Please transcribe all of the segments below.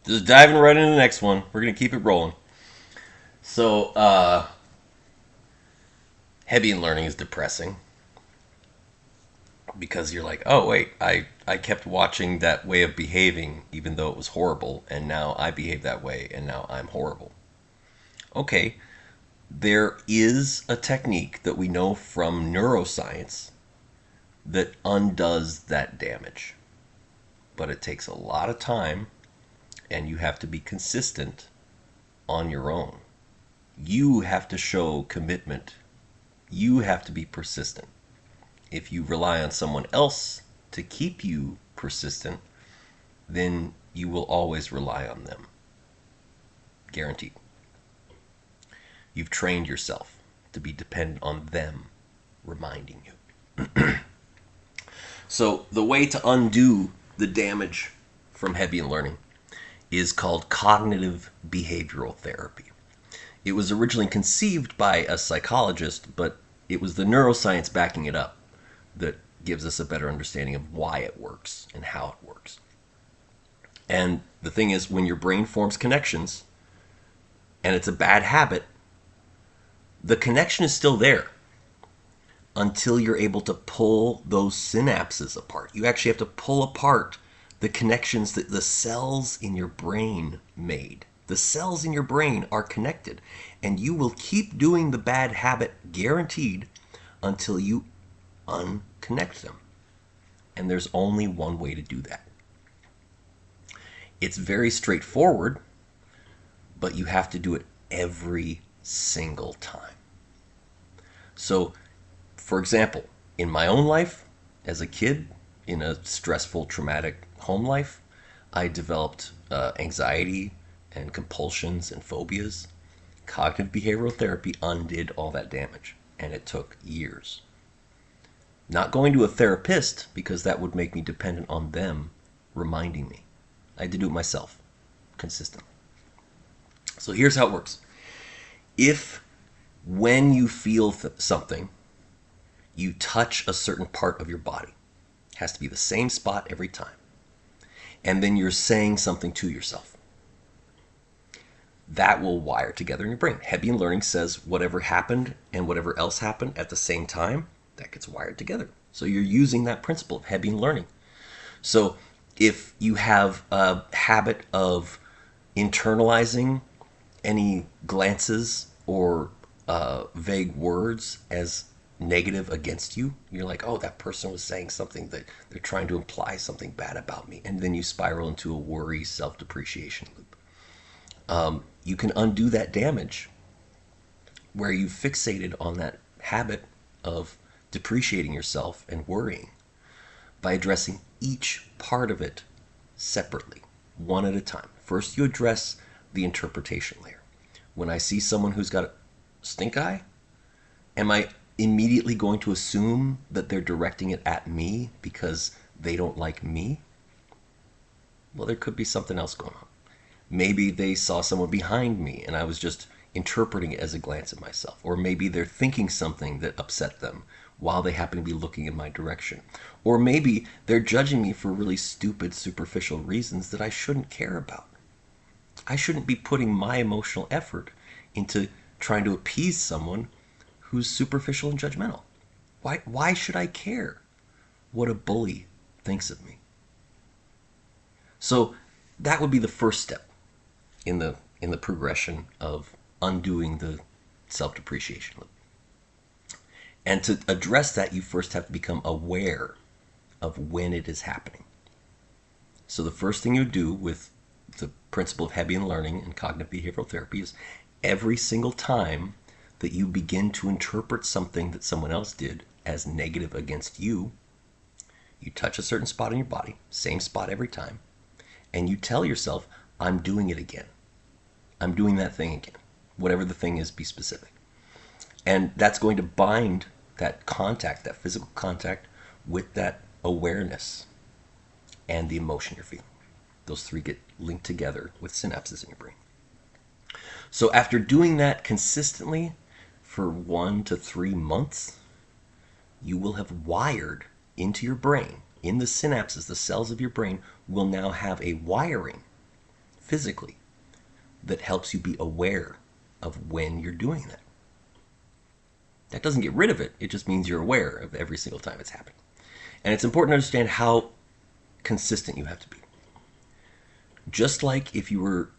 Just diving right into the next one. We're gonna keep it rolling. So, Hebbian learning is depressing because you're like, oh wait, I kept watching that way of behaving even though it was horrible, and now I behave that way, and now I'm horrible. Okay, there is a technique that we know from neuroscience that undoes that damage, but it takes a lot of time, and you have to be consistent on your own. You have to show commitment. You have to be persistent. If you rely on someone else to keep you persistent, then you will always rely on them. Guaranteed. You've trained yourself to be dependent on them reminding you. So, the way to undo the damage from Hebbian learning is called cognitive behavioral therapy. It was originally conceived by a psychologist, but it was the neuroscience backing it up that gives us a better understanding of why it works and how it works. And the thing is, when your brain forms connections and it's a bad habit, the connection is still there until you're able to pull those synapses apart. You actually have to pull apart the connections that the cells in your brain made. The cells in your brain are connected, and you will keep doing the bad habit guaranteed until you unconnect them. And there's only one way to do that. It's very straightforward, but you have to do it every single time. So, for example, in my own life, as a kid, in a stressful, traumatic home life, I developed anxiety and compulsions and phobias. Cognitive behavioral therapy undid all that damage, and it took years. Not going to a therapist, because that would make me dependent on them reminding me. I had to do it myself, consistently. So here's how it works. If, when you feel something, you touch a certain part of your body, it has to be the same spot every time, and then you're saying something to yourself, that will wire together in your brain. Hebbian learning says whatever happened and whatever else happened at the same time, that gets wired together. So you're using that principle of Hebbian learning. So if you have a habit of internalizing any glances or vague words as negative against you, you're like, oh, that person was saying something that they're trying to imply something bad about me. And then you spiral into a worry, self-depreciation loop. You can undo that damage where you fixated on that habit of depreciating yourself and worrying by addressing each part of it separately, one at a time. First, you address the interpretation layer. When I see someone who's got a stink eye, am I immediately going to assume that they're directing it at me because they don't like me? Well, there could be something else going on. Maybe they saw someone behind me and I was just interpreting it as a glance at myself. Or maybe they're thinking something that upset them while they happen to be looking in my direction. Or maybe they're judging me for really stupid, superficial reasons that I shouldn't care about. I shouldn't be putting my emotional effort into trying to appease someone who's superficial and judgmental. Why should I care what a bully thinks of me? So that would be the first step in the progression of undoing the self-depreciation loop. And to address that, you first have to become aware of when it is happening. So the first thing you do with the principle of Hebbian learning and cognitive behavioral therapy is every single time that you begin to interpret something that someone else did as negative against you, you touch a certain spot in your body, same spot every time, and you tell yourself, I'm doing it again. I'm doing that thing again. Whatever the thing is, be specific. And that's going to bind that contact, that physical contact, with that awareness and the emotion you're feeling. Those three get linked together with synapses in your brain. So after doing that consistently for 1 to 3 months, you will have wired into your brain, in the synapses, the cells of your brain will now have a wiring physically that helps you be aware of when you're doing that. That doesn't get rid of it. It just means you're aware of every single time it's happening. And it's important to understand how consistent you have to be. Just like if you were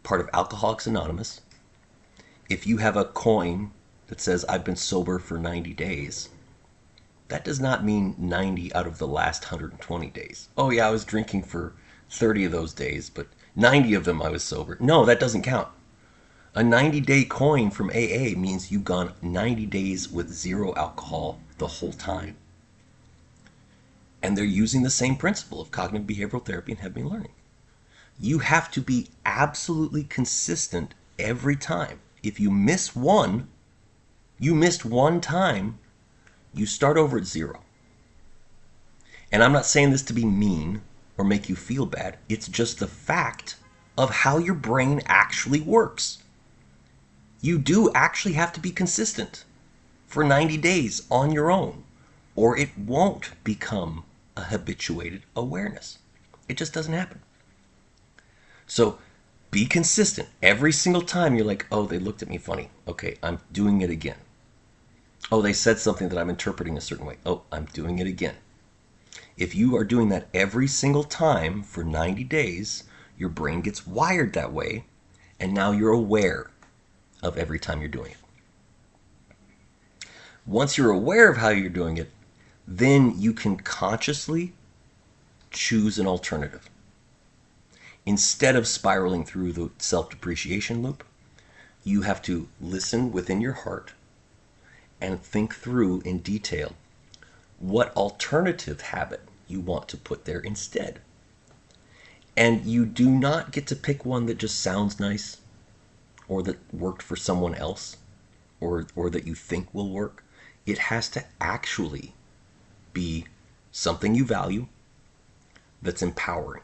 part of Alcoholics Anonymous, if you have a coin that says, I've been sober for 90 days, that does not mean 90 out of the last 120 days. Oh yeah, I was drinking for 30 of those days, but 90 of them I was sober. No, that doesn't count. A 90-day coin from AA means you've gone 90 days with zero alcohol the whole time. And they're using the same principle of cognitive behavioral therapy and Hebb learning. You have to be absolutely consistent every time. If you miss one, you missed one time, you start over at zero. And I'm not saying this to be mean or make you feel bad. It's just the fact of how your brain actually works. You do actually have to be consistent for 90 days on your own, or it won't become a habituated awareness. It just doesn't happen. So be consistent. Every single time you're like, oh, they looked at me funny. Okay, I'm doing it again. Oh, they said something that I'm interpreting a certain way. Oh, I'm doing it again. If you are doing that every single time for 90 days, your brain gets wired that way, and now you're aware of every time you're doing it. Once you're aware of how you're doing it, then you can consciously choose an alternative. Instead of spiraling through the self-depreciation loop, you have to listen within your heart and think through in detail what alternative habit you want to put there instead. And you do not get to pick one that just sounds nice or that worked for someone else or that you think will work. It has to actually be something you value that's empowering.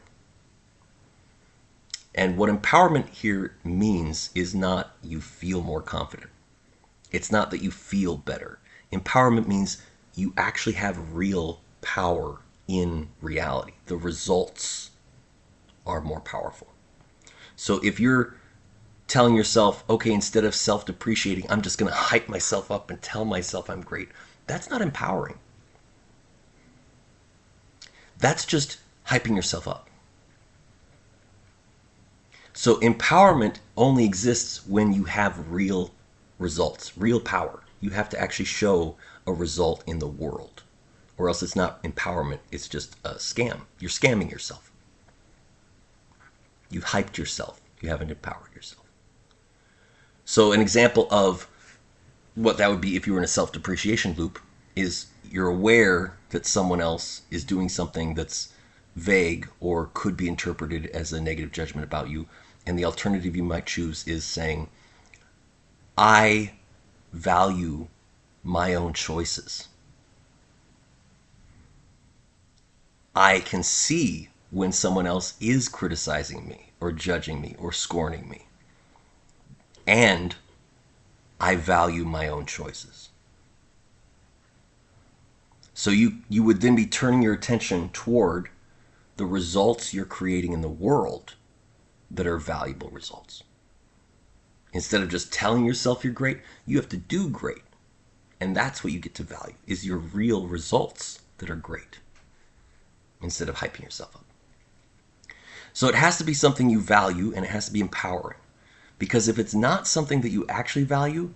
And what empowerment here means is not you feel more confident. It's not that you feel better. Empowerment means you actually have real power in reality. The results are more powerful. So if you're telling yourself, okay, instead of self-depreciating, I'm just going to hype myself up and tell myself I'm great, that's not empowering. That's just hyping yourself up. So empowerment only exists when you have real results, real power. You have to actually show a result in the world, or else it's not empowerment, it's just a scam. You're scamming yourself. You've hyped yourself. You haven't empowered yourself. So an example of what that would be if you were in a self-depreciation loop is you're aware that someone else is doing something that's vague or could be interpreted as a negative judgment about you, and the alternative you might choose is saying, I value my own choices. I can see when someone else is criticizing me or judging me or scorning me. And I value my own choices. So you would then be turning your attention toward the results you're creating in the world that are valuable results. Instead of just telling yourself you're great, you have to do great. And that's what you get to value, is your real results that are great, instead of hyping yourself up. So it has to be something you value, and it has to be empowering. Because if it's not something that you actually value,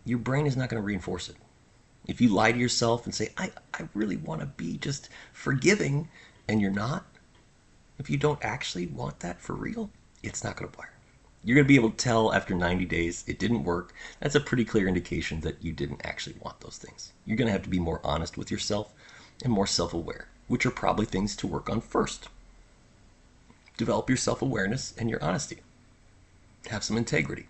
your brain is not going to reinforce it. If you lie to yourself and say, I really want to be just forgiving, and you're not, if you don't actually want that for real, it's not going to wire. You're going to be able to tell after 90 days it didn't work. That's a pretty clear indication that you didn't actually want those things. You're going to have to be more honest with yourself and more self-aware, which are probably things to work on first. Develop your self-awareness and your honesty. Have some integrity.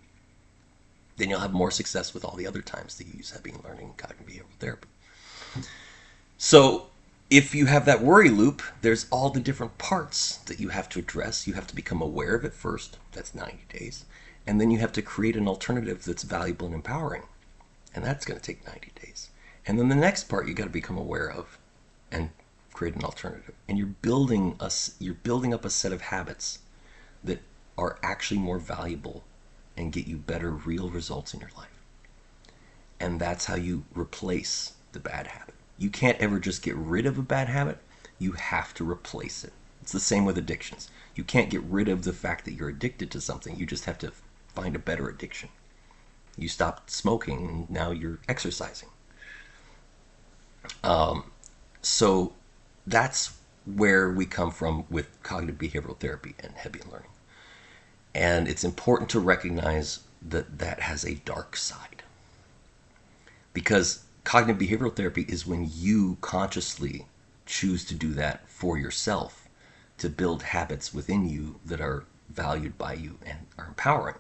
Then you'll have more success with all the other times that you use Hebb learning and cognitive behavioral therapy. So if you have that worry loop, there's all the different parts that you have to address. You have to become aware of it first. That's 90 days. And then you have to create an alternative that's valuable and empowering. And that's going to take 90 days. And then the next part you got to become aware of and create an alternative. And you're building up a set of habits that are actually more valuable and get you better real results in your life. And that's how you replace the bad habit. You can't ever just get rid of a bad habit. You have to replace it. It's the same with addictions. You can't get rid of the fact that you're addicted to something. You just have to find a better addiction. You stopped smoking and now you're exercising. So that's where we come from with cognitive behavioral therapy and Hebbian learning. And it's important to recognize that that has a dark side. Because cognitive behavioral therapy is when you consciously choose to do that for yourself, to build habits within you that are valued by you and are empowering.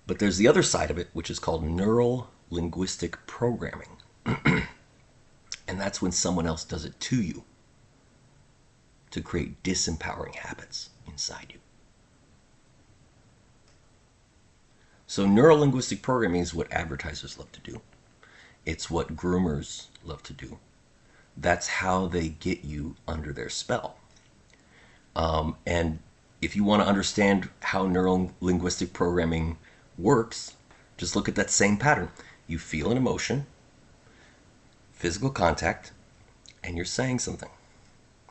But there's the other side of it, which is called neuro-linguistic programming. And that's when someone else does it to you to create disempowering habits inside you. So neuro-linguistic programming is what advertisers love to do. It's what groomers love to do. That's how they get you under their spell. And if you want to understand how neuro-linguistic programming works, just look at that same pattern. You feel an emotion, physical contact, and you're saying something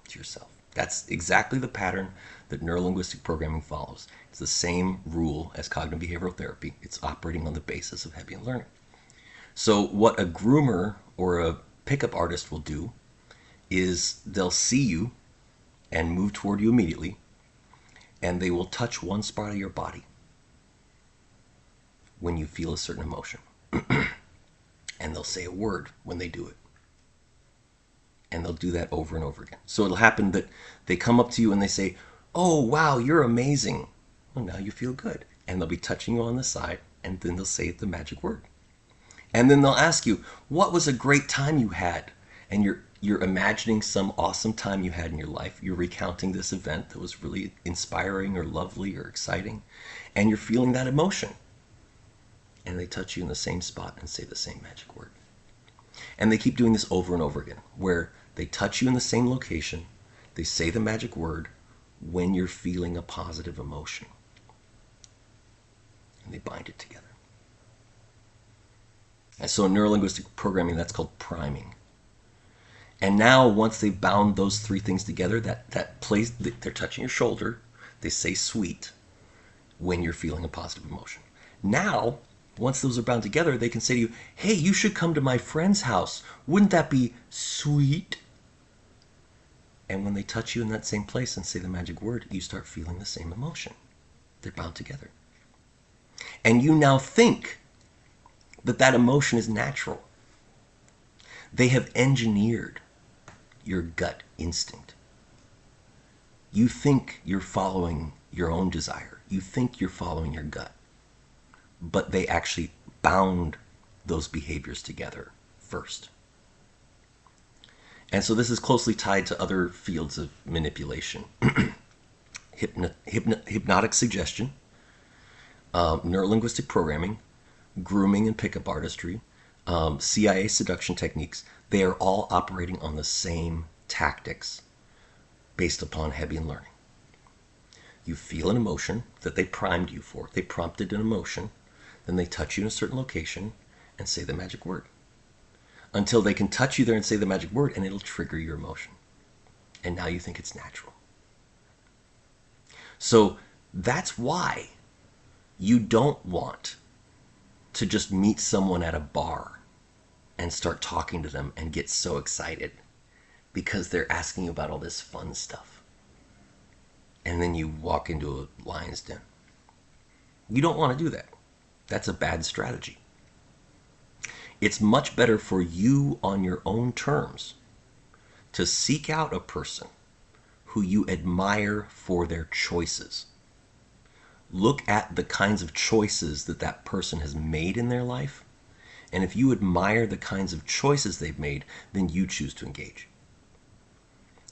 to yourself. That's exactly the pattern that neuro-linguistic programming follows. It's the same rule as cognitive behavioral therapy. It's operating on the basis of Hebbian learning. So what a groomer or a pickup artist will do is they'll see you and move toward you immediately, and they will touch one spot of your body when you feel a certain emotion. And they'll say a word when they do it. And they'll do that over and over again. So it'll happen that they come up to you and they say, "Oh, wow, you're amazing." Well, now you feel good. And they'll be touching you on the side, and then they'll say the magic word. And then they'll ask you, "What was a great time you had?" And you're imagining some awesome time you had in your life. You're recounting this event that was really inspiring or lovely or exciting. And you're feeling that emotion. And they touch you in the same spot and say the same magic word. And they keep doing this over and over again, where they touch you in the same location, they say the magic word when you're feeling a positive emotion. And they bind it together. And so in neuro-linguistic programming, that's called priming. And now, once they've bound those three things together, that place, they're touching your shoulder, they say sweet when you're feeling a positive emotion. Now, once those are bound together, they can say to you, "Hey, you should come to my friend's house. Wouldn't that be sweet?" And when they touch you in that same place and say the magic word, you start feeling the same emotion. They're bound together. And you now think that that emotion is natural. They have engineered your gut instinct. You think you're following your own desire. You think you're following your gut. But they actually bound those behaviors together first. And so this is closely tied to other fields of manipulation. Hypnotic suggestion, neurolinguistic programming, grooming and pickup artistry, CIA seduction techniques. They are all operating on the same tactics based upon Hebbian learning. You feel an emotion that they primed you for. They prompted an emotion. Then they touch you in a certain location and say the magic word. Until they can touch you there and say the magic word, and it'll trigger your emotion. And now you think it's natural. So that's why you don't want to just meet someone at a bar and start talking to them and get so excited because they're asking you about all this fun stuff. And then you walk into a lion's den. You don't want to do that. That's a bad strategy. It's much better for you on your own terms to seek out a person who you admire for their choices. Look at the kinds of choices that that person has made in their life. And if you admire the kinds of choices they've made, then you choose to engage.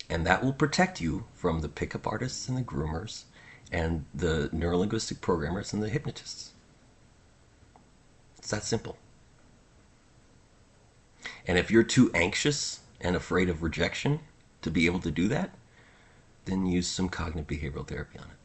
And that will protect you from the pickup artists and the groomers and the neurolinguistic programmers and the hypnotists. It's that simple. And if you're too anxious and afraid of rejection to be able to do that, then use some cognitive behavioral therapy on it.